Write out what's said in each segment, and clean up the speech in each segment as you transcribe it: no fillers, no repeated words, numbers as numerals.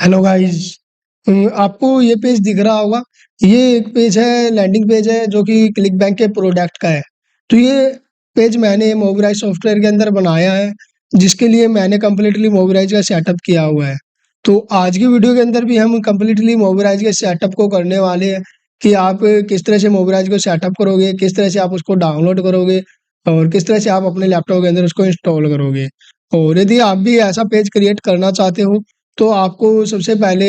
Hello guys. आपको ये page दिख रहा होगा। ये एक पेज है, लैंडिंग पेज है जो कि क्लिक बैंक के प्रोडक्ट का है। तो ये पेज मैंने मोबिराइज सॉफ्टवेयर के अंदर बनाया है, जिसके लिए मैंने कम्प्लीटली मोबिराइज का सेटअप किया हुआ है। तो आज की वीडियो के अंदर भी हम कम्प्लीटली मोबिराइज के सेटअप को करने वाले हैं कि आप किस तरह से मोबिराइज को सेटअप करोगे, किस तरह से आप उसको डाउनलोड करोगे और किस तरह से आप अपने लैपटॉप के अंदर उसको इंस्टॉल करोगे। और यदि आप भी ऐसा पेज क्रिएट करना चाहते हो तो आपको सबसे पहले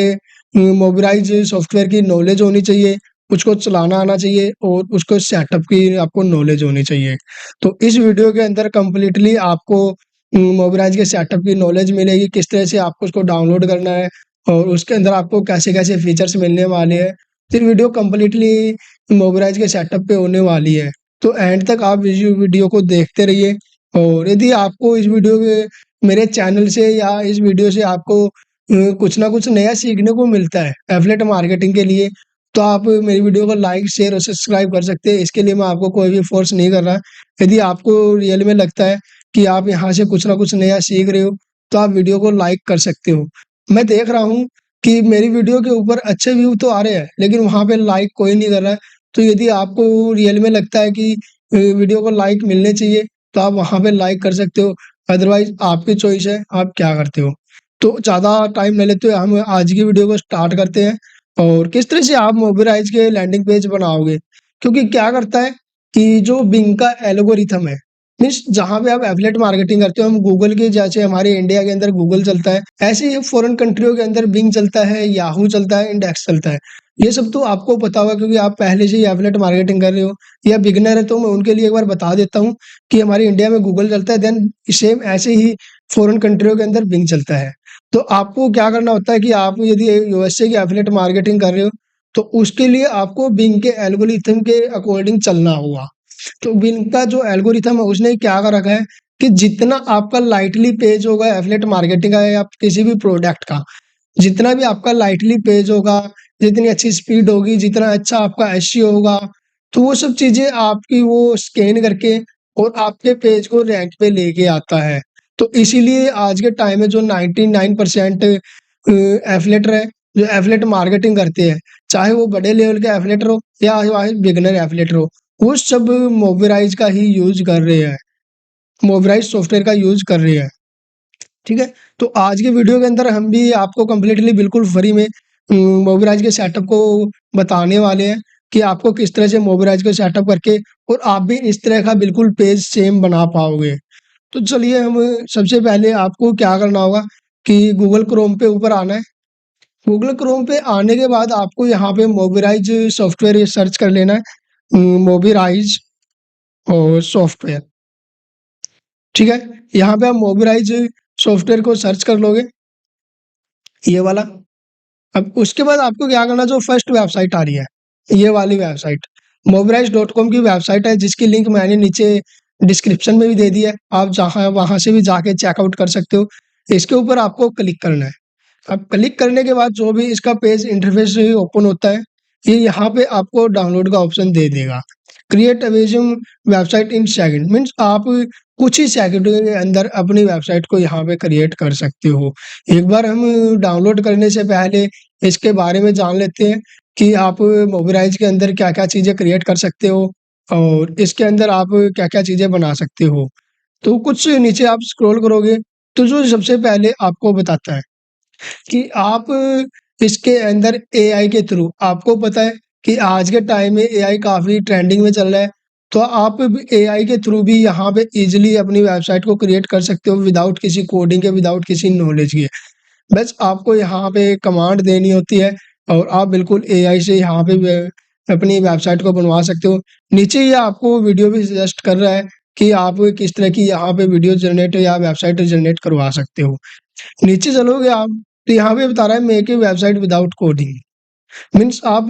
मोबिराइज सॉफ्टवेयर की नॉलेज होनी चाहिए, उसको चलाना आना चाहिए और उसको सेटअप की आपको नॉलेज होनी चाहिए। तो इस वीडियो के अंदर कंप्लीटली आपको मोबिराइज के सेटअप की नॉलेज मिलेगी, किस तरह से आपको उसको डाउनलोड करना है और उसके अंदर आपको कैसे-कैसे फीचर्स मिलने वाले हैं। तो वीडियो कंप्लीटली मोबिराइज के सेटअप पे होने वाली है। तो एंड तक आप इस वीडियो को देखते रहिए। और यदि आपको इस वीडियो के मेरे चैनल से या इस वीडियो से आपको कुछ ना कुछ नया सीखने को मिलता है एफिलिएट मार्केटिंग के लिए, तो आप मेरी वीडियो को लाइक, शेयर और सब्सक्राइब कर सकते हैं। इसके लिए मैं आपको कोई भी फ़ोर्स नहीं कर रहा। यदि आपको रियल में लगता है कि आप यहाँ से कुछ ना कुछ नया सीख रहे हो, तो आप वीडियो को लाइक कर सकते हो। मैं देख रहा हूँ कि मेरी वीडियो के ऊपर अच्छे व्यू तो आ रहे हैं, लेकिन वहाँ पे लाइक कोई नहीं कर रहा है। तो यदि आपको रियल में लगता है कि वीडियो को लाइक मिलने चाहिए, तो आप वहाँ पे लाइक कर सकते हो। अदरवाइज़ आपकी चॉइस है, आप क्या करते हो। तो ज़्यादा टाइम नहीं लेते हुए हम आज की वीडियो को स्टार्ट करते हैं और किस तरह से आप मोबिराइज के लैंडिंग पेज बनाओगे। क्योंकि क्या करता है कि जो बिंग का एल्गोरिथम है, मीन्स जहाँ पे आप एफिलिएट मार्केटिंग करते हो, हम गूगल के जैसे हमारे इंडिया के अंदर गूगल चलता है, ऐसे ही फॉरेन कंट्रियों के अंदर बिंग चलता है, याहू चलता है, इंडेक्स चलता है। ये सब तो आपको पता होगा क्योंकि आप पहले से ही एफिलिएट मार्केटिंग कर रहे हो या बिगिनर है, तो मैं उनके लिए एक बार बता देता हूँ कि हमारे इंडिया में गूगल चलता है, देन सेम ऐसे ही फॉरेन कंट्रियों के अंदर बिंग चलता है। तो आपको क्या करना होता है कि आप यदि यूएसए की एफिलिएट मार्केटिंग कर रहे हो, तो उसके लिए आपको बिंग के एल्गोरिथम के अकॉर्डिंग चलना होगा। तो बिंग का जो एल्गोरिथम है उसने क्या कर रखा है कि जितना आपका लाइटली पेज होगा एफिलिएट मार्केटिंग का या किसी भी प्रोडक्ट का, जितना भी आपका लाइटली पेज होगा, जितनी अच्छी स्पीड होगी, जितना अच्छा आपका एसईओ होगा, तो वो सब चीज़ें आपकी वो स्कैन करके और आपके पेज को रैंक पे लेके आता है। तो इसीलिए आज के टाइम में जो 99% एफिलिएटर है, जो एफिलिएट मार्केटिंग करते हैं, चाहे वो बड़े लेवल के एफिलिएटर हो या चाहे बिगिनर एफिलिएटर हो, वो सब मोबिराइज का ही यूज़ कर रहे हैं, मोबिराइज सॉफ्टवेयर का यूज़ कर रहे हैं। ठीक है? तो आज के वीडियो के अंदर हम भी आपको कंप्लीटली बिल्कुल फ्री में मोबिराइज के सेटअप को बताने वाले हैं कि आपको किस तरह से मोबिराइज को सेटअप करके और आप भी इस तरह का बिल्कुल पेज सेम बना पाओगे। तो चलिए हम सबसे पहले आपको क्या करना होगा कि गूगल क्रोम पे ऊपर आना है। गूगल क्रोम पे आने के बाद आपको यहाँ पे मोबिराइज सॉफ्टवेयर ये सर्च कर लेना है। मोबिराइज और सॉफ्टवेयर, ठीक है? यहाँ पे आप मोबिराइज सॉफ्टवेयर को सर्च कर लोगे, ये वाला। अब उसके बाद आपको क्या करना, जो फर्स्ट वेबसाइट आ रही है, ये वाली वेबसाइट mobilize.com की वेबसाइट है, जिसकी लिंक मैंने नीचे डिस्क्रिप्शन में भी दे दी है। आप जहाँ वहाँ से भी जाके चेकआउट कर सकते हो। इसके ऊपर आपको क्लिक करना है। अब क्लिक करने के बाद जो भी इसका पेज इंटरफेस ओपन होता है, ये यहाँ पे आपको डाउनलोड का ऑप्शन दे देगा। Create amazing website in second, means आप कुछ ही सेकंड के अंदर अपनी वेबसाइट को यहाँ पे क्रिएट कर सकते हो। एक बार हम डाउनलोड करने से पहले इसके बारे में जान लेते हैं कि आप मोबिराइज के अंदर क्या-क्या चीज़ें क्रिएट कर सकते हो और इसके अंदर आप क्या-क्या चीज़ें बना सकते हो। तो कुछ नीचे आप स्क्रॉल करोगे, तो जो सबसे पहले आपको बताता है कि आप इसके अंदर एआई के थ्रू, आपको पता है कि आज के टाइम में एआई काफ़ी ट्रेंडिंग में चल रहा है, तो आप भी एआई के थ्रू भी यहाँ पे ईज़िली अपनी वेबसाइट को क्रिएट कर सकते हो विदाउट किसी कोडिंग के, विदाउट किसी नॉलेज के। बस आपको यहाँ पे कमांड देनी होती है और आप बिल्कुल एआई से यहाँ पे अपनी वेबसाइट को बनवा सकते हो। नीचे ये आपको वीडियो भी सजेस्ट कर रहा है कि आप किस तरह की यहाँ पे वीडियो जनरेट या वेबसाइट जनरेट करवा सकते हो। नीचे चलोगे आप, तो यहाँ पे बता रहा है make a website without coding, means आप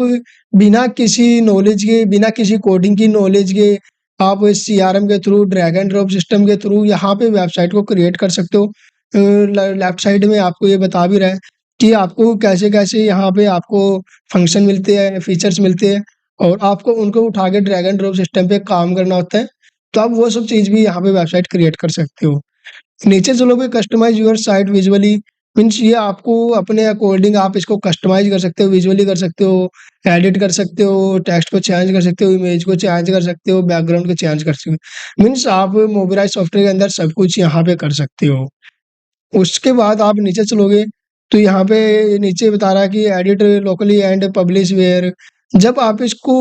बिना किसी नॉलेज के, बिना किसी कोडिंग की नॉलेज के, आप सीआरएम के through, drag and drop system के थ्रू यहाँ पे वेबसाइट को क्रिएट कर सकते हो। लेफ्ट साइड में आपको ये बता भी रहा है कि आपको कैसे-कैसे यहाँ पे आपको फंक्शन मिलते हैं, फीचर्स मिलते हैं और आपको उनको उठा के ड्रैग एंड ड्रॉप सिस्टम पे काम करना होता है। तो आप वो सब चीज़ भी यहाँ पे वेबसाइट क्रिएट कर सकते हो। नीचे चलोगे, customize your site visually, means ये आपको अपने अकॉर्डिंग आप इसको कस्टमाइज़ कर सकते हो, विजुअली कर सकते हो, एडिट कर सकते हो, टेक्स्ट को चेंज कर सकते हो, इमेज को चेंज कर सकते हो, बैकग्राउंड को चेंज कर सकते हो। मीन्स आप मोबिराई सॉफ्टवेयर के अंदर सब कुछ यहाँ पे कर सकते हो। उसके बाद आप नीचे चलोगे, तो यहाँ पे नीचे बता रहा है कि edit locally and publish where. जब आप इसको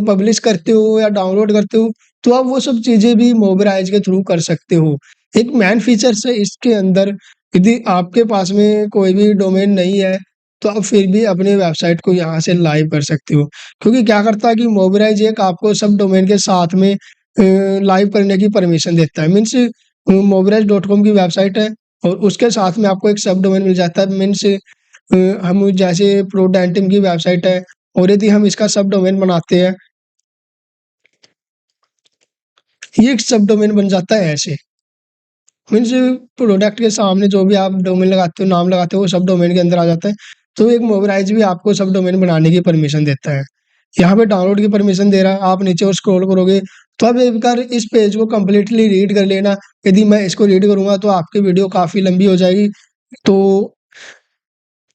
पब्लिश करते हो या डाउनलोड करते हो, तो आप वो सब चीज़ें भी मोबिराइज के थ्रू कर सकते हो। एक मेन फीचर्स है इसके अंदर, यदि आपके पास में कोई भी डोमेन नहीं है, तो आप फिर भी अपनी वेबसाइट को यहाँ से लाइव कर सकते हो। क्योंकि क्या करता है कि मोबिराइज एक आपको सब डोमेन के साथ में लाइव करने की परमिशन देता है। मीन्स मोबिराइज.com की वेबसाइट है और उसके साथ में आपको एक सब डोमेन मिल जाता है। मीन्स हम जैसे प्रोडेंटिम की वेबसाइट है और यदि हम इसका सब डोमेन बनाते हैं, ये एक सब डोमेन बन जाता है ऐसे। मीन्स प्रोडक्ट के सामने जो भी आप डोमेन लगाते हो, नाम लगाते हो, वो सब डोमेन के अंदर आ जाता है। तो एक मोबिराइज भी आपको सब डोमेन बनाने की परमिशन देता है। यहाँ पे डाउनलोड की परमिशन दे रहा है, आप नीचे और स्क्रॉल करोगे, तो आप एक बार इस पेज को कंप्लीटली रीड कर लेना। यदि मैं इसको रीड करूँगा तो आपकी वीडियो काफ़ी लंबी हो जाएगी। तो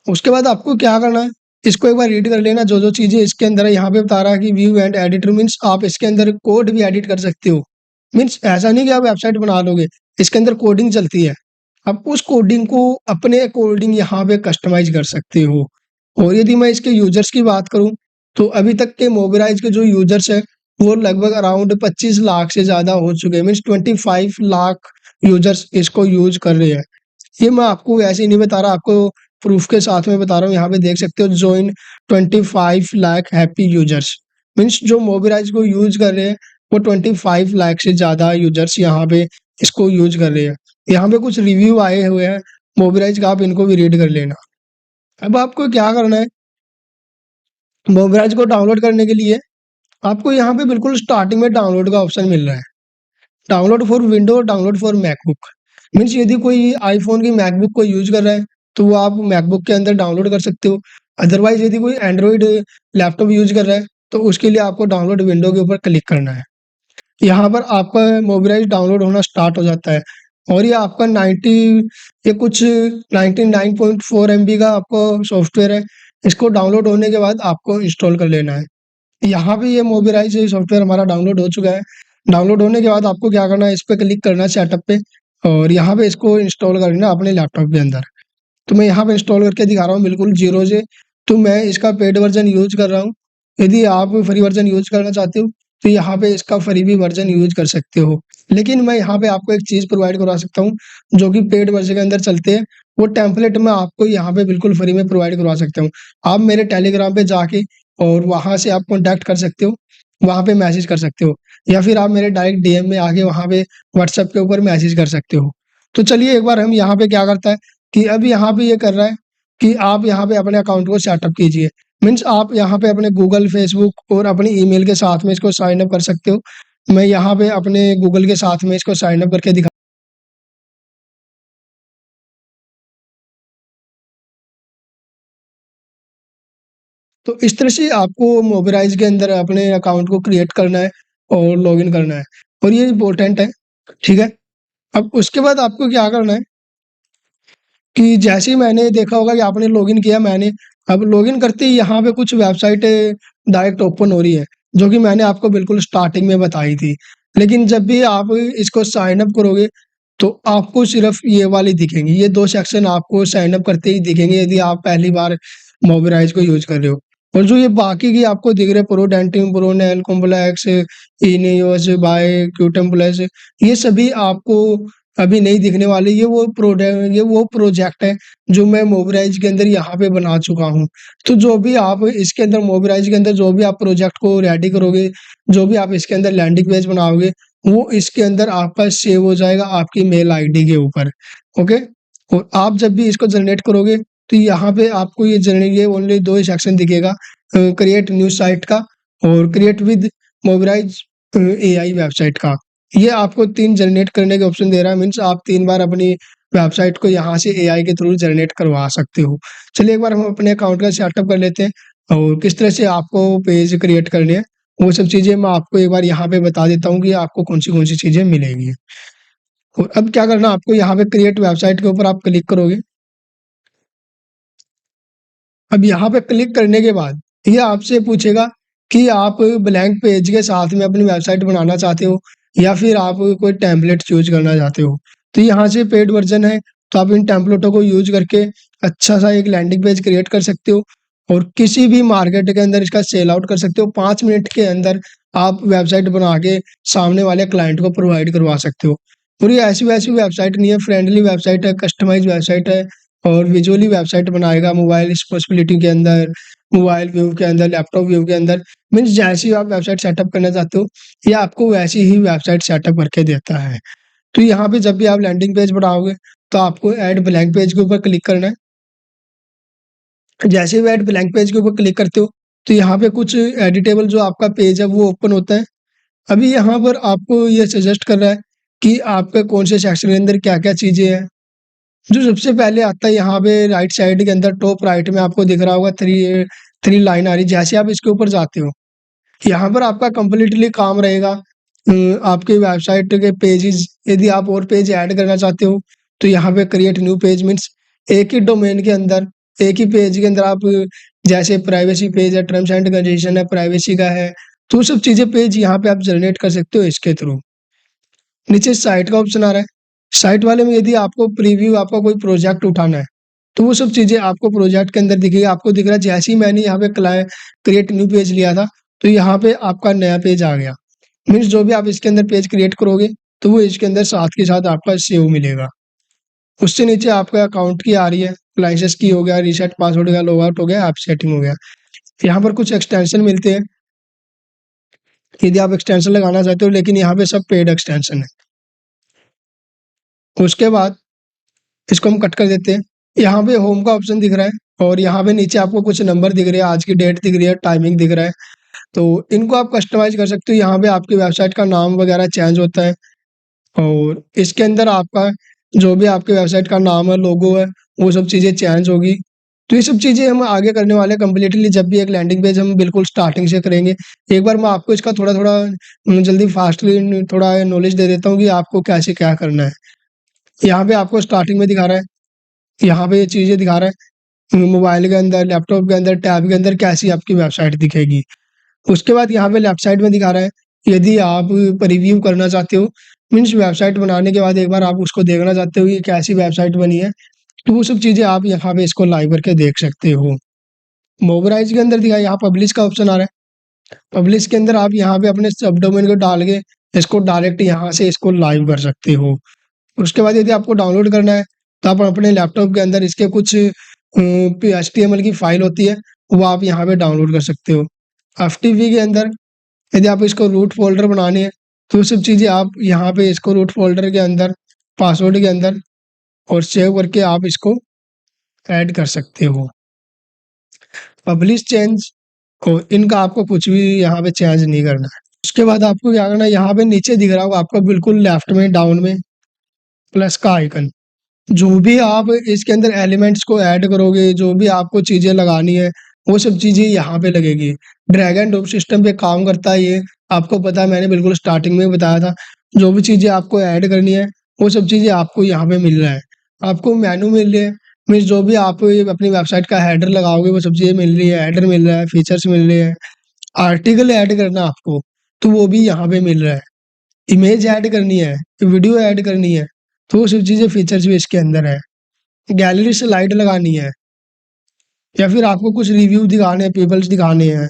उसके बाद आपको क्या करना है, इसको एक बार रीड कर लेना, जो-जो चीज़ें इसके अंदर है। यहाँ पे बता रहा है कि व्यू एंड एडिटर, मीन्स आप इसके अंदर कोड भी एडिट कर सकते हो। मीन्स ऐसा नहीं कि आप वेबसाइट बना लोगे, इसके अंदर कोडिंग चलती है। आप उस कोडिंग को अपने अकॉर्डिंग यहाँ पे कस्टमाइज़ कर सकते हो। और यदि मैं इसके यूज़र्स की बात करूँ, तो अभी तक के मोबिराइज के जो यूज़र्स हैं, वो लगभग अराउंड 25 लाख से ज़्यादा हो चुके हैं। मीन्स 25 लाख यूज़र्स इसको यूज़ कर रहे हैं। ये मैं आपको ऐसे ही नहीं बता रहा, आपको प्रूफ के साथ में बता रहा हूँ। यहाँ पे देख सकते हो, join 25 lakh happy users. Means जो मोबिराइज को यूज़ कर रहे हैं, वो 25 लाख से ज़्यादा यूज़र्स यहाँ पे इसको यूज़ कर रहे हैं। यहाँ पे कुछ रिव्यू आए हुए हैं मोबिराइज का, आप इनको भी रीड कर लेना। अब आपको क्या करना है, मोबिराइज को डाउनलोड करने के लिए आपको यहाँ पे बिल्कुल स्टार्टिंग में डाउनलोड का ऑप्शन मिल रहा है। Download for window, download for MacBook. Means यदि कोई आईफ़ोन की मैकबुक को यूज़ कर रहा है, तो वो आप मैकबुक के अंदर डाउनलोड कर सकते हो। अदरवाइज़ यदि कोई एंड्रॉइड लैपटॉप यूज़ कर रहा है, तो उसके लिए आपको डाउनलोड विंडो के ऊपर क्लिक करना है। यहाँ पर आपका मोबिराइज डाउनलोड होना स्टार्ट हो जाता है और ये आपका 90, ये कुछ 99.4 एमबी का आपको सॉफ्टवेयर है। इसको डाउनलोड होने के बाद आपको इंस्टॉल कर लेना है। यहाँ पे ये मोबिराइज सॉफ्टवेयर हमारा डाउनलोड हो चुका है। डाउनलोड होने के बाद आपको क्या करना है, इस पे क्लिक करना है सेटअप पे और यहाँ पे इसको इंस्टॉल करना है अपने लैपटॉप के अंदर। तो मैं यहाँ पे इंस्टॉल करके दिखा रहा हूँ बिल्कुल ज़ीरो से। तो मैं इसका पेड वर्ज़न यूज़ कर रहा हूँ। यदि आप फ्री वर्ज़न यूज़ करना चाहते हो, तो यहाँ पे इसका फ्री भी वर्ज़न यूज़ कर सकते हो। लेकिन मैं यहाँ पे आपको एक चीज़ प्रोवाइड करवा सकता हूँ, जो कि पेड वर्ज़न के अंदर चलते हैं। वो टेम्पलेट मैं आपको यहाँ पे बिल्कुल फ्री में प्रोवाइड करवा सकता हूँ। आप मेरे टेलीग्राम पे जाके और वहाँ से आप कॉन्टैक्ट कर सकते हो, वहाँ पे मैसेज कर सकते हो या फिर आप मेरे डायरेक्ट डीएम में आके वहाँ पे व्हाट्सएप के ऊपर मैसेज कर सकते हो। तो चलिए एक बार हम यहाँ पे क्या करता है कि अब यहाँ पे ये कर रहा है कि आप यहाँ पे अपने अकाउंट को सेटअप कीजिए। मीन्स आप यहाँ पे अपने गूगल, फेसबुक और अपनी ईमेल के साथ में इसको साइन अप कर सकते हो। मैं यहाँ पे अपने गूगल के साथ में इसको साइन अप करके दिखा। तो इस तरह से आपको मोबिराइज के अंदर अपने अकाउंट को क्रिएट करना है और लॉगिन करना है और ये इम्पोर्टेंट है, ठीक है? अब उसके बाद आपको क्या करना है कि जैसे ही मैंने देखा होगा कि आपने लॉगिन किया, मैंने अब लॉगिन करते ही यहाँ पे कुछ वेबसाइट डायरेक्ट ओपन हो रही है, जो कि मैंने आपको बिल्कुल स्टार्टिंग में बताई थी। लेकिन जब भी आप इसको साइन अप करोगे, तो आपको सिर्फ़ ये वाली दिखेंगी, ये 2 सेक्शन आपको साइन अप करते ही दिखेंगे यदि आप पहली बार मोबिराइज को यूज़ कर रहे हो। और जो ये बाकी की आपको दिख रहे हैं, प्रोडेंटिंग, प्रोनेल, कॉम्प्लेक्स, इनेओस, बाय, क्यूटम प्लस, ये सभी आपको अभी नहीं दिखने वाली। ये वो प्रोजेक्ट है जो मैं मोबिराइज के अंदर यहाँ पे बना चुका हूँ। तो जो भी आप इसके अंदर मोबिराइज के अंदर जो भी आप प्रोजेक्ट को रेडी करोगे, जो भी आप इसके अंदर लैंडिंग पेज बनाओगे, वो इसके अंदर आपका सेव हो जाएगा आपकी मेल आईडी के ऊपर, ओके? और आप जब भी इसको जनरेट करोगे, तो यहाँ पे आपको ये ओनली 2 ही सेक्शन दिखेगा, क्रिएट न्यू साइट का और क्रिएट विद मोबिराइज एआई वेबसाइट का। ये आपको 3 जनरेट करने के ऑप्शन दे रहा है, मीन्स आप 3 बार अपनी वेबसाइट को यहाँ से एआई के थ्रू जनरेट करवा सकते हो। चलिए एक बार हम अपने अकाउंट का सेटअप कर लेते हैं और किस तरह से आपको पेज क्रिएट करने हैं, वो सब चीज़ें मैं आपको एक बार यहाँ पे बता देता हूँ कि आपको कौन सी चीज़ें मिलेंगी। और अब क्या करना है आपको, यहाँ पे क्रिएट वेबसाइट के ऊपर आप क्लिक करोगे। अब यहाँ पे क्लिक करने के बाद ये आपसे पूछेगा कि आप ब्लैंक पेज के साथ में अपनी वेबसाइट बनाना चाहते हो या फिर आप कोई टेम्पलेट चूज़ करना चाहते हो। तो यहाँ से पेड वर्ज़न है, तो आप इन टेम्पलेटों को यूज़ करके अच्छा-सा एक लैंडिंग पेज क्रिएट कर सकते हो और किसी भी मार्केट के अंदर इसका सेल आउट कर सकते हो। 5 मिनट के अंदर आप वेबसाइट बना के सामने वाले क्लाइंट को प्रोवाइड करवा सकते हो। और ये ऐसी-वैसी वेबसाइट नहीं है, फ्रेंडली वेबसाइट है, कस्टमाइज़ वेबसाइट है और विजुअली वेबसाइट बनाएगा मोबाइल एक्सेसिबिलिटी के अंदर, मोबाइल व्यू के अंदर, लैपटॉप व्यू के अंदर। मीन्स जैसी आप वेबसाइट सेटअप करना चाहते हो, ये आपको वैसी ही वेबसाइट सेटअप करके देता है। तो यहाँ पे जब भी आप लैंडिंग पेज बनाओगे, तो आपको ऐड ब्लैंक पेज के ऊपर क्लिक करना है। जैसे ही ऐड ब्लैंक पेज के ऊपर क्लिक करते हो, तो यहाँ पे कुछ एडिटेबल जो आपका पेज है वो ओपन होता है। अभी यहाँ पर आपको ये सजेस्ट कर रहा है कि आपके कौन से सेक्शन के अंदर क्या-क्या चीज़ें हैं। जो सबसे पहले आता है यहाँ पे राइट साइड के अंदर टॉप राइट में आपको दिख रहा होगा 3 लाइन आ रही है, जैसे आप इसके ऊपर जाते हो, यहाँ पर आपका कंप्लीटली काम रहेगा आपकी वेबसाइट के पेजेज़ यदि आप और पेज ऐड करना चाहते हो, तो यहाँ पे क्रिएट न्यू पेज मीन्स एक ही डोमेन के अंदर, एक ही पेज के अंदर आप जैसे प्राइवेसी पेज है, टर्म्स एंड कंडीशन है, प्राइवेसी का है, तो वो सब चीज़ें पेज यहाँ पे आप जनरेट कर सकते हो इसके थ्रू। नीचे साइट का ऑप्शन आ रहा है, साइट वाले में यदि आपको प्रीव्यू आपका कोई प्रोजेक्ट उठाना है, तो वो सब चीज़ें आपको प्रोजेक्ट के अंदर दिखेगी। आपको दिख रहा है जैसे ही मैंने यहाँ पे क्रिएट न्यू पेज लिया था, तो यहाँ पे आपका नया पेज आ गया। मीन्स जो भी आप इसके अंदर पेज क्रिएट करोगे, तो वो इसके अंदर साथ के साथ आपका सेव मिलेगा। उससे नीचे आपका अकाउंट की आ रही है, लाइसेंस की हो गया, रीसेट पासवर्ड हो गया, लॉग आउट हो गया, ऐप सेटिंग हो गया। यहाँ पर कुछ एक्सटेंशन मिलते हैं, यदि आप एक्सटेंशन लगाना चाहते हो, लेकिन यहाँ पे सब पेड एक्सटेंशन है। उसके बाद इसको हम कट कर देते हैं। यहाँ पे होम का ऑप्शन दिख रहा है और यहाँ पे नीचे आपको कुछ नंबर दिख रहे हैं, आज की डेट दिख रही है, टाइमिंग दिख रहा है। तो इनको आप कस्टमाइज़ कर सकते हो। यहाँ पे आपकी वेबसाइट का नाम वगैरह चेंज होता है और इसके अंदर आपका जो भी आपकी वेबसाइट का नाम है, लोगो है, वो सब चीज़ें चेंज होगी। तो ये सब चीज़ें हम आगे करने वाले हैं कंप्लीटली जब भी एक लैंडिंग पेज हम बिल्कुल स्टार्टिंग से करेंगे। एक बार मैं आपको इसका थोड़ा-थोड़ा जल्दी फास्टली थोड़ा नॉलेज दे देता हूँ कि आपको कैसे क्या करना है। यहाँ पे आपको स्टार्टिंग में दिखा रहा है, यहाँ पे ये चीज़ें दिखा रहा है मोबाइल के अंदर, लैपटॉप के अंदर, टैब के अंदर कैसी आपकी वेबसाइट दिखेगी। उसके बाद यहाँ पे लेफ्ट साइड में दिखा रहा है, यदि आप रिव्यू करना चाहते हो, मीन्स वेबसाइट बनाने के बाद एक बार आप उसको देखना चाहते हो कि कैसी वेबसाइट बनी है, तो वो सब चीज़ें आप यहाँ पे इसको लाइव करके देख सकते हो। मोबराइज़ के अंदर दिखा है, यहाँ पब्लिश का ऑप्शन आ रहा है। पब्लिश के अंदर आप यहाँ पे अपने सब डोमेन को डाल के इसको डायरेक्ट यहाँ से इसको लाइव कर सकते हो। उसके बाद यदि आपको डाउनलोड करना है, तो आप अपने लैपटॉप के अंदर इसके कुछ एचटीएमएल की फाइल होती है, वो आप यहाँ पे डाउनलोड कर सकते हो। एफटीपी के अंदर यदि आप इसको रूट फ़ोल्डर बनाने हैं, तो वो सब चीज़ें आप यहाँ पे इसको रूट फ़ोल्डर के अंदर, पासवर्ड के अंदर और सेव करके आप इसको ऐड कर सकते हो। पब्लिश चेंज और इनका आपको कुछ भी यहाँ पे चेंज नहीं करना है। उसके बाद आपको क्या करना है, यहाँ पे नीचे दिख रहा होगा आपको बिल्कुल लेफ्ट में डाउन में प्लस का आइकन। जो भी आप इसके अंदर एलिमेंट्स को ऐड करोगे, जो भी आपको चीज़ें लगानी है, वो सब चीज़ें यहाँ पे लगेगी। ड्रैग एंड ड्रॉप सिस्टम पे काम करता है ये, आपको पता है मैंने बिल्कुल स्टार्टिंग में बताया था। जो भी चीज़ें आपको ऐड करनी है, वो सब चीज़ें आपको यहाँ पे मिल रहा है। आपको मेनू मिल रहे हैं, मीन्स जो भी आप अपनी वेबसाइट का हेडर लगाओगे वो सब चीज़ें मिल रही है, हेडर मिल रहा है, फीचर्स मिल रहे हैं। आर्टिकल ऐड करना आपको, तो वो भी यहाँ पे मिल रहा है। इमेज ऐड करनी है, वीडियो ऐड करनी है, तो वो सब चीज़ें फीचर्स भी इसके अंदर है। गैलरी स्लाइड लगानी है या फिर आपको कुछ रिव्यू दिखाने हैं, पीपल्स दिखाने हैं,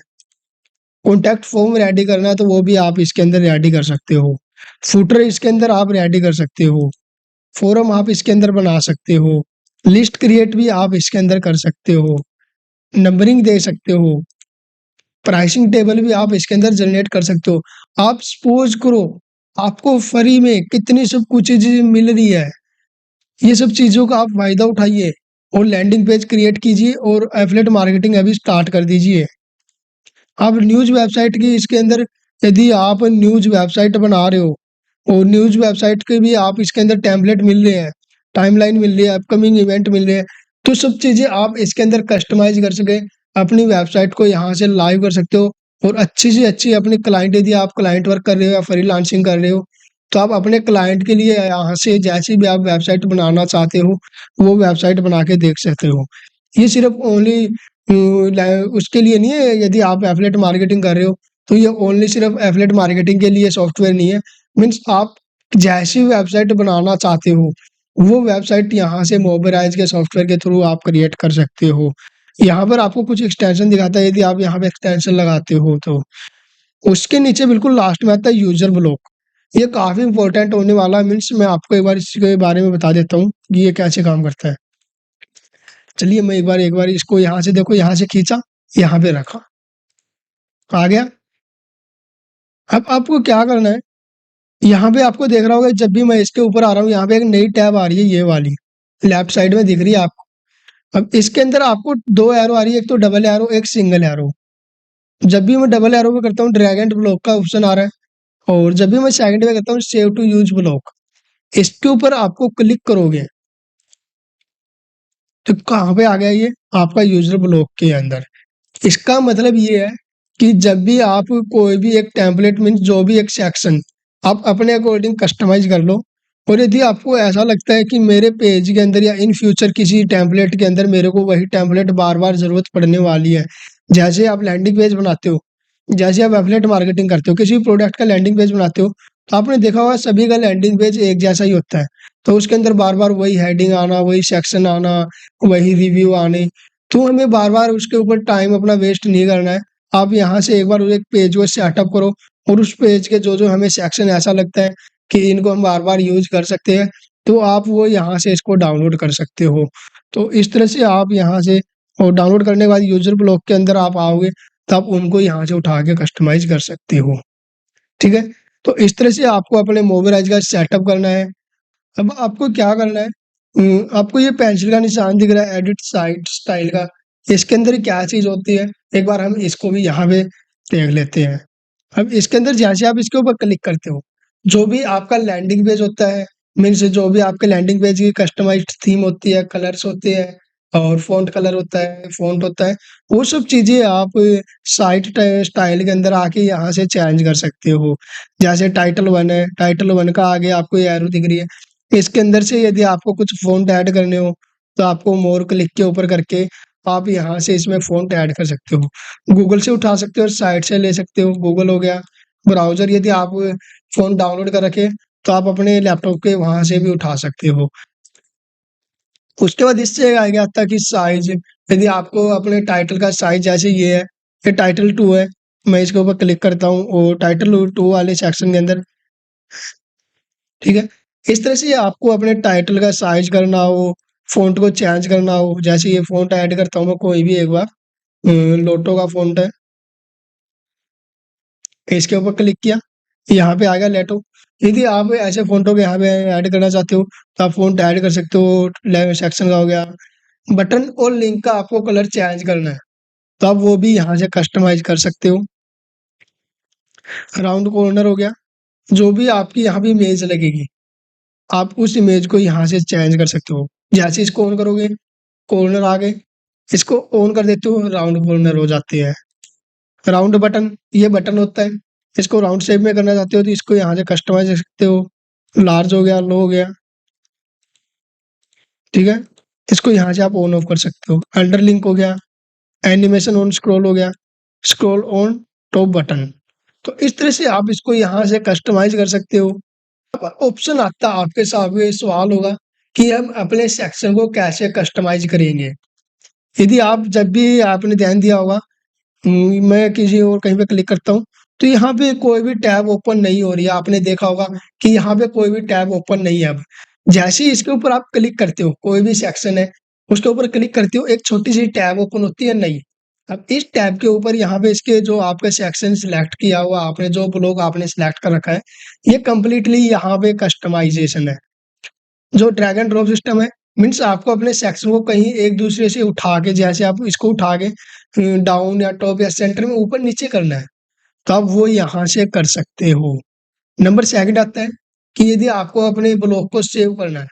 कॉन्टैक्ट फॉर्म रेडी करना है तो वो भी आप इसके अंदर रेडी कर सकते हो। फुटर इसके अंदर आप रेडी कर सकते हो, फोरम आप इसके अंदर बना सकते हो, लिस्ट क्रिएट भी आप इसके अंदर कर सकते हो, नंबरिंग दे सकते हो, प्राइसिंग टेबल भी आप इसके अंदर जनरेट कर सकते हो। आप सपोज़ करो आपको फ्री में कितनी सब कुछ चीज़ें मिल रही है, ये सब चीज़ों का आप फ़ायदा उठाइए और लैंडिंग पेज क्रिएट कीजिए और एफिलिएट मार्केटिंग अभी स्टार्ट कर दीजिए। आप न्यूज़ वेबसाइट की इसके अंदर यदि आप न्यूज़ वेबसाइट बना रहे हो और न्यूज़ वेबसाइट के भी आप इसके अंदर टेम्पलेट मिल रहे हैं, टाइमलाइन मिल रही है, अपकमिंग इवेंट मिल रहे हैं, तो सब चीज़ें आप इसके अंदर कस्टमाइज़ कर सकें, अपनी वेबसाइट को यहाँ से लाइव कर सकते हो और अच्छी से अच्छी अपनी क्लाइंट यदि आप क्लाइंट वर्क कर रहे हो या फ्रीलांसिंग कर रहे हो, तो आप अपने क्लाइंट के लिए यहाँ से जैसी भी आप वेबसाइट बनाना चाहते हो, वो वेबसाइट बना के देख सकते हो। ये सिर्फ़ ओनली उसके लिए नहीं है, यदि आप एफ़िलिएट मार्केटिंग कर रहे हो, तो ये ओनली सिर्फ़ एफ़िलिएट मार्केटिंग के लिए सॉफ्टवेयर नहीं है। मीन्स आप जैसी वेबसाइट बनाना चाहते हो, वो वेबसाइट यहाँ से मोबिराइज़ के सॉफ्टवेयर के थ्रू आप क्रिएट कर सकते हो। यहाँ पर आपको कुछ एक्सटेंशन दिखाता है, यदि आप यहाँ पे एक्सटेंशन लगाते हो तो। उसके नीचे बिल्कुल लास्ट में आता है यूज़र ब्लॉक। ये काफ़ी इम्पोर्टेंट होने वाला है, मीन्स मैं आपको एक बार इसके बारे में बता देता हूँ कि ये कैसे काम करता है। चलिए मैं एक बार इसको यहाँ से देखो, यहाँ से खींचा, यहाँ पे रखा, आ गया। अब आपको क्या करना है, यहाँ पे आपको देख रहा होगा जब भी मैं इसके ऊपर आ रहा हूँ, यहाँ पे एक नई टैब आ रही है, ये वाली, लेफ्ट साइड में दिख रही है आपको। अब इसके अंदर आपको 2 एरो आ रही है, एक तो डबल एरो, एक सिंगल एरो। जब भी मैं डबल एरो पे करता हूँ, ड्रैग एंड ब्लॉक का ऑप्शन आ रहा है, और जब भी मैं सेकंड पे करता हूँ, सेव टू यूज़ ब्लॉक, इसके ऊपर आपको क्लिक करोगे, तो कहाँ पे आ गया ये? आपका यूज़र ब्लॉक के अंदर। इसका मतलब ये है कि जब भी आप कोई भी एक टेम्पलेट मीन्स जो भी एक सेक्शन आप अपने अकॉर्डिंग कस्टमाइज़ कर लो, और यदि आपको ऐसा लगता है कि मेरे पेज के अंदर या इन फ्यूचर किसी टेम्पलेट के अंदर मेरे को वही टेम्पलेट बार-बार ज़रूरत पड़ने वाली है, जैसे आप लैंडिंग पेज बनाते हो, जैसे आप एफिलिएट मार्केटिंग करते हो, किसी भी प्रोडक्ट का लैंडिंग पेज बनाते हो, तो आपने देखा होगा सभी का लैंडिंग पेज एक जैसा ही होता है। तो उसके अंदर बार-बार वही हेडिंग आना, वही सेक्शन आना, वही रिव्यू आने, तो हमें बार-बार उसके ऊपर टाइम अपना वेस्ट नहीं करना है। आप यहाँ से एक बार उस एक पेज को सेटअप करो, और उस पेज के जो-जो हमें सेक्शन ऐसा लगता है कि इनको हम बार-बार यूज़ कर सकते हैं, तो आप वो यहाँ से इसको डाउनलोड कर सकते हो। तो इस तरह से आप यहाँ से, और डाउनलोड करने के बाद यूज़र ब्लॉक के अंदर आप आओगे, तो आप उनको यहाँ से उठा के कस्टमाइज़ कर सकते हो, ठीक है? तो इस तरह से आपको अपने मोबाइल का सेटअप करना है। अब आपको क्या करना है, आपको ये पेंसिल का निशान दिख रहा है एडिट साइट स्टाइल का, इसके अंदर क्या चीज़ होती है? एक बार हम इसको भी यहाँ पे देख लेते हैं। अब इसके अंदर जैसे आप इसके ऊपर क्लिक करते हो, जो भी आपका लैंडिंग पेज होता है, मीन्स जो भी आपके लैंडिंग पेज की कस्टमाइज़्ड थीम होती है, कलर्स होते हैं, और फ़ॉन्ट कलर होता है, फ़ॉन्ट होता है, वो सब चीज़ें आप साइट स्टाइल के अंदर आके यहाँ से चेंज कर सकते हो। जैसे टाइटल 1 है, टाइटल 1 का आगे आपको ये एरो दिख रही है। इसके अंदर से यदि आपको कुछ फ़ॉन्ट ऐड करने हो, तो आपको मोर क्लिक के ऊपर करके आप यहाँ से इसमें फ़ॉन्ट ऐड कर सकते हो। गूगल से उठा सकते हो और साइट से ले सकते हो, गूगल हो गया। ब्राउज़र यदि आप फ़ोन डाउनलोड कर रखें, तो आप अपने लैपटॉप के वहाँ से भी उठा सकते हो। उसके बाद इससे आ गया था कि साइज़, यदि आपको अपने टाइटल का साइज़ जैसे ये है, ये टाइटल 2 है, मैं इसके ऊपर क्लिक करता हूँ और टाइटल 2 वाले सेक्शन के अंदर, ठीक है? इस तरह से आपको अपने टाइटल का साइज़ करना हो, फ़ॉन्ट को चेंज करना हो, जैसे ये फ़ॉन्ट ऐड करता हूँ मैं कोई भी एक बार, लोटो का फ़ॉन्ट है, इसके ऊपर क्लिक किया, यहाँ पे आ गया लेटो। यदि आप ऐसे फ़ॉन्टों को यहाँ पे ऐड करना चाहते हो, तो आप फ़ॉन्ट ऐड कर सकते हो, ले सेक्शन का हो गया। बटन और लिंक का आपको कलर चेंज करना है, तो आप वो भी यहाँ से कस्टमाइज़ कर सकते हो। राउंड कॉर्नर हो गया, जो भी आपकी यहाँ पे इमेज लगेगी, आप उस इमेज को यहाँ से चेंज कर सकते हो। जैसे इसको ऑन करोगे, कॉर्नर आ गए, इसको ऑन कर देते हो, राउंड कॉर्नर हो जाते हैं। राउंड बटन, ये बटन होता है, इसको राउंड शेप में करना चाहते हो तो इसको यहाँ से कस्टमाइज़ कर सकते हो। लार्ज हो गया, लो हो गया, ठीक है? इसको यहाँ से आप ऑन ऑफ कर सकते हो। अंडर लिंक हो गया, एनिमेशन ऑन स्क्रॉल हो गया, स्क्रॉल ऑन टॉप बटन। तो इस तरह से आप इसको यहाँ से कस्टमाइज़ कर सकते हो। अब ऑप्शन आता है आपके सामने, सवाल होगा कि हम अपने सेक्शन को कैसे कस्टमाइज़ करेंगे? यदि आप जब भी आपने ध्यान दिया होगा, मैं किसी और कहीं पे क्लिक करता हूँ, तो यहाँ पे कोई भी टैब ओपन नहीं हो रही है। आपने देखा होगा कि यहाँ पे कोई भी टैब ओपन नहीं है अब। जैसे ही इसके ऊपर आप क्लिक करते हो, कोई भी सेक्शन है, उसके ऊपर क्लिक करते हो, एक छोटी-सी टैब ओपन होती है नई। अब इस टैब के ऊपर यहाँ पे इसके जो आपका सेक्शन सिलेक्ट किया हुआ आपने, जो ब्लॉक आपने सिलेक्ट कर रखा है, ये कंप्लीटली यहाँ पे कस्टमाइज़ेशन है। जो ड्रैग एंड ड्रॉप सिस्टम है, मीन्स आपको अपने सेक्शन को कहीं एक दूसरे से उठा के, जैसे आप इसको उठा के डाउन या टॉप या सेंटर में ऊपर-नीचे करना है, तो आप वो यहाँ से कर सकते हो। नंबर सेकंड आता है कि यदि आपको अपने ब्लॉग को सेव करना है,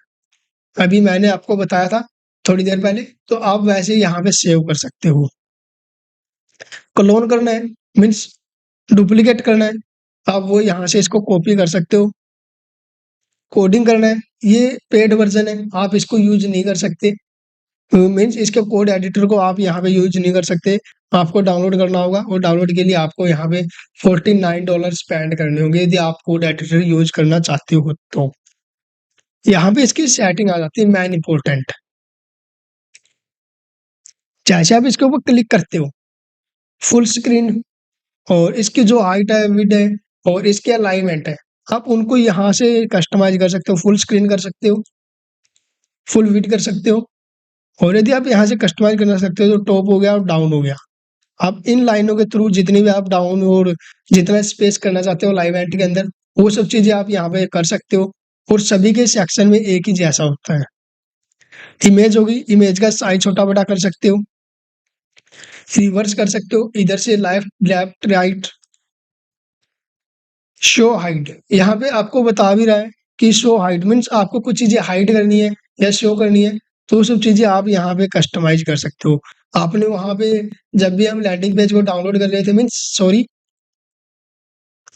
अभी मैंने आपको बताया था थोड़ी देर पहले, तो आप वैसे ही यहाँ पे सेव कर सकते हो। क्लोन करना है, मीन्स डुप्लीकेट करना है, आप वो यहाँ से इसको कॉपी कर सकते हो। कोडिंग करना है, ये पेड वर्ज़न है, आप इसको यूज़ नहीं कर सकते। मीन्स इसके कोड एडिटर को आप यहाँ पे यूज़ नहीं कर सकते, आपको डाउनलोड करना होगा और डाउनलोड के लिए आपको यहाँ पे $49 स्पेंड करने होंगे यदि आप कोड एडिटर यूज़ करना चाहते हो तो। यहाँ पे इसकी सेटिंग आ जाती है मेन इम्पोर्टेंट। जैसे आप इसके ऊपर क्लिक करते हो, फुल स्क्रीन और इसकी जो हाइट है, विड्थ है और इसकी अलाइनमेंट है, आप उनको यहाँ से कस्टमाइज़ कर सकते हो, फुल स्क्रीन कर सकते हो, फुल विड्थ कर सकते हो और यदि आप यहाँ से कस्टमाइज़ करना सकते हो तो टॉप हो गया और डाउन हो गया। आप इन लाइनों के थ्रू जितनी भी आप डाउन और जितना स्पेस करना चाहते हो अलाइनमेंट के अंदर, वो सब चीज़ें आप यहाँ पे कर सकते हो और सभी के सेक्शन में एक ही जैसा होता है। इमेज होगी, इमेज का साइज़ छोटा-बड़ा कर सकते हो, रिवर्स कर सकते हो, इधर से लेफ्ट, राइट, शो हाइड। यहाँ पे आपको बता भी रहा है कि शो हाइड मीन्स आपको कुछ चीज़ें हाइड करनी है या शो करनी है, तो वो सब चीज़ें आप यहाँ पे कस्टमाइज़ कर सकते हो। आपने वहाँ पे जब भी हम लैंडिंग पेज को डाउनलोड कर रहे थे मीन्स सॉरी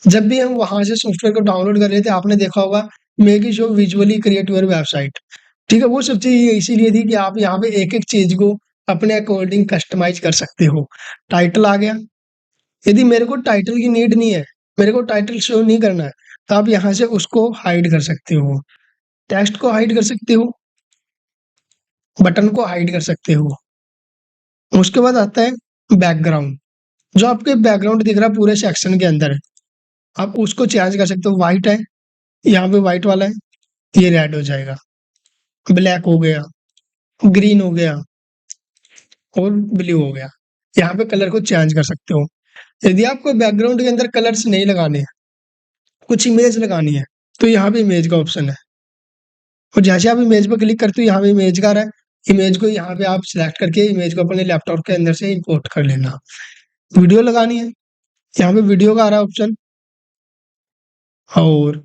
जब भी हम वहाँ से सॉफ्टवेयर को डाउनलोड कर रहे थे, आपने देखा होगा make show visually create your website. ठीक है, वो सब चीज़ इसीलिए थी कि आप यहाँ पे एक-एक चीज़ को अपने अकॉर्डिंग कस्टमाइज़ कर सकते हो। टाइटल आ गया, यदि मेरे को टाइटल की नीड नहीं है, मेरे को टाइटल शो नहीं करना है, तो आप यहाँ से उसको हाइड कर सकते हो। टेक्स्ट को हाइड कर सकते हो, बटन को हाइड कर सकते हो। उसके बाद आता है बैकग्राउंड, जो आपके बैकग्राउंड दिख रहा है पूरे सेक्शन के अंदर है, आप उसको चेंज कर सकते हो। व्हाइट है, यहाँ पे व्हाइट वाला है, ये रेड हो जाएगा, ब्लैक हो गया, ग्रीन हो गया और ब्लू हो गया। यहाँ पे कलर को चेंज कर सकते हो। यदि आपको बैकग्राउंड के अंदर कलर्स नहीं लगाने हैं, कुछ इमेज लगानी है, तो यहाँ पे इमेज का ऑप्शन है और जैसे आप इमेज पे क्लिक करते हो यहाँ पे इमेज का आ रहा है, इमेज को यहाँ पे आप सिलेक्ट करके इमेज को अपने लैपटॉप के अंदर से इंपोर्ट कर लेना। वीडियो लगानी है, यहाँ पे वीडियो का आ रहा है ऑप्शन और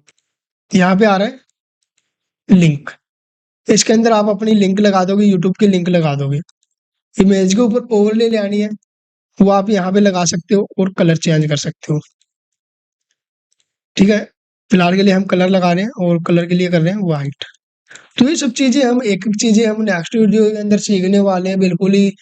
यहाँ पे आ रहा है लिंक। इसके अंदर आप अपनी लिंक लगा दोगे, यूट्यूब की लिंक लगा दोगे। इमेज के ऊपर ओवरले ले आनी है, वो आप यहाँ पे लगा सकते हो और कलर चेंज कर सकते हो। ठीक है, फिलहाल के लिए हम कलर लगा रहे हैं और कलर के लिए कर रहे हैं व्हाइट। तो ये सब चीज़ें हम एक-एक चीज़ें हम नेक्स्ट वीडियो के अंदर सीखने वाले हैं बिल्कुल ही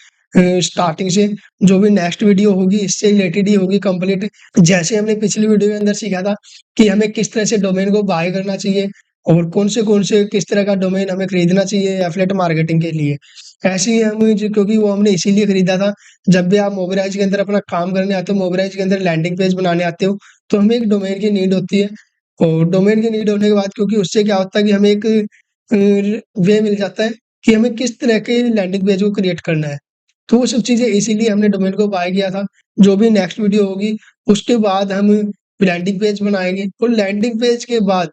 स्टार्टिंग से। जो भी नेक्स्ट वीडियो होगी इससे रिलेटेड ही होगी कंप्लीट। जैसे हमने पिछली वीडियो के अंदर सीखा था कि हमें किस तरह से डोमेन को बाय करना चाहिए और कौन से किस तरह का डोमेन हमें खरीदना चाहिए एफिलिएट मार्केटिंग के लिए। ऐसे ही हम जो क्योंकि वो हमने इसीलिए खरीदा था, जब भी आप मोबिराइज के अंदर अपना काम करने आते हो, मोबिराइज के अंदर लैंडिंग पेज बनाने आते हो, तो हमें एक डोमेन की नीड होती है और डोमेन की नीड होने के बाद क्योंकि उससे क्या होता है कि हमें एक वे मिल जाता है कि हमें किस तरह के लैंडिंग पेज को क्रिएट करना है। तो वो सब चीज़ें इसीलिए हमने डोमेन को बाय किया था। जो भी नेक्स्ट वीडियो होगी उसके बाद हम लैंडिंग पेज बनाएँगे और लैंडिंग पेज के बाद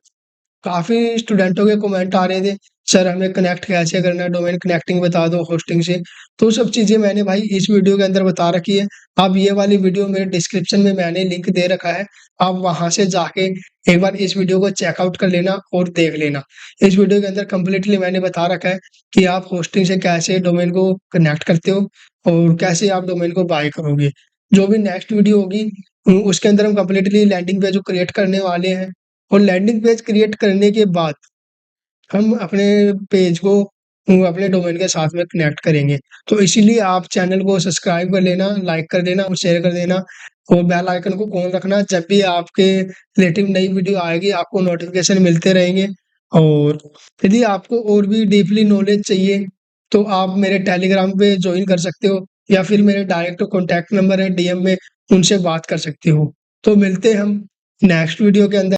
काफ़ी स्टूडेंटों के कमेंट आ रहे थे, सर हमें कनेक्ट कैसे करना है, डोमेन कनेक्टिंग बता दो होस्टिंग से। तो सब चीज़ें मैंने भाई इस वीडियो के अंदर बता रखी है। आप ये वाली वीडियो मेरे डिस्क्रिप्शन में मैंने लिंक दे रखा है, आप वहाँ से जाके एक बार इस वीडियो को चेकआउट कर लेना और देख लेना। इस वीडियो के अंदर कंप्लीटली मैंने बता रखा है कि आप होस्टिंग से कैसे डोमेन को कनेक्ट करते हो और कैसे आप डोमेन को बाय करोगे। जो भी नेक्स्ट वीडियो होगी उसके अंदर हम कंप्लीटली लैंडिंग पेज को क्रिएट करने वाले हैं और लैंडिंग पेज क्रिएट करने के बाद हम अपने पेज को अपने डोमेन के साथ में कनेक्ट करेंगे। तो इसीलिए आप चैनल को सब्सक्राइब कर लेना, लाइक कर देना और शेयर कर देना और बेल आइकन को ऑन रखना। जब भी आपके रिलेटिव नई वीडियो आएगी आपको नोटिफ़िकेशन मिलते रहेंगे और यदि आपको और भी डीपली नॉलेज चाहिए तो आप मेरे टेलीग्राम पे जॉइन कर सकते हो या फिर मेरे डायरेक्ट कॉन्टैक्ट नंबर है डीएम में, उनसे बात कर सकते हो। तो मिलते हैं हम नेक्स्ट वीडियो के अंदर।